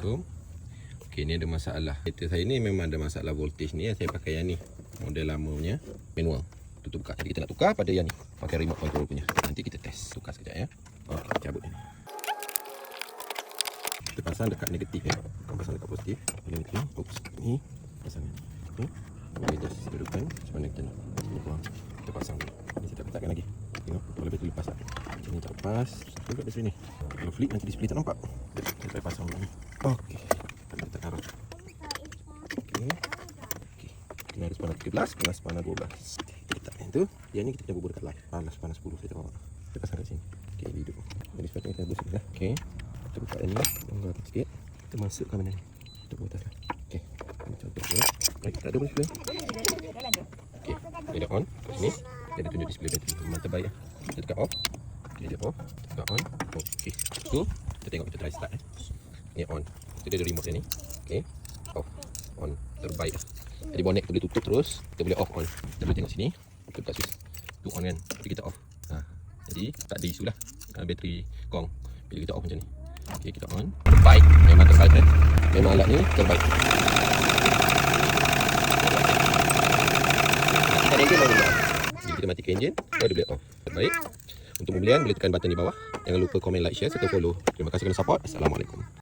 Assalamualaikum. Okey, ni ada masalah. Kereta saya ni memang ada masalah voltage ni. Saya pakai yang ni, model lama punya manual. Tutup buka. Jadi kita nak tukar pada yang ni, pakai remote control punya. Nanti kita test. Tukar sekejap ya. Okey, cabut ni. Kita pasang dekat negatif ya. Bukan pasang dekat positif. Ini ni. Oops. Ni pasang ni. Okey. Kita just dudukan macam mana kita nak. Kita pasang dulu. Ni saya tak letakkan lagi. Tengok, kalau betul lepas tak. Macam ni tak lepas. Duduk di sini. Kalau flip nanti display tak nampak. Saya try pasang dulu ni. Okey. Kita tekan rock. Okey. Okey. Kena ada sepanah 13, kena sepanah 12. Kita letak yang tu. Yang ni kita kena bubur dekat live. Sepanah 10 saya tak bawa. Kita pasang kat sini. Okey, hidup. Jadi sepatutnya kita bubur sebelah. Okey. Kita buka yang ni. Longgarkan sikit. Kita masukkan benda ni. Kita buat atas lah. Okey. Ini contoh dia. Baik, tak ada boleh display. Okey. Dia dah on kat sini. Dia ada tunjuk display bateri. Memang terbaik lah. Kita tekan off. Okey, dia off. Tekan on. Okey. So, kita tengok kita try start eh. Ni on. Kita ada remote ni. Okey. Off. On. Terbaik lah. Jadi bonet kita boleh tutup terus. Kita boleh off on. Kita boleh tengok sini. Kita buka switch. Tu on kan. Jadi kita off. Jadi tak ada isu lah. Bateri kong. Bila kita off macam ni. Okey, kita on. Terbaik. Memang terbaik kan. Memang alat ni terbaik. Kita engine baru boleh off. Jadi kita matikan enjin, baru boleh off. Terbaik. Untuk pembelian boleh tekan button di bawah. Jangan lupa komen, like, share serta follow. Terima kasih kerana support. Assalamualaikum.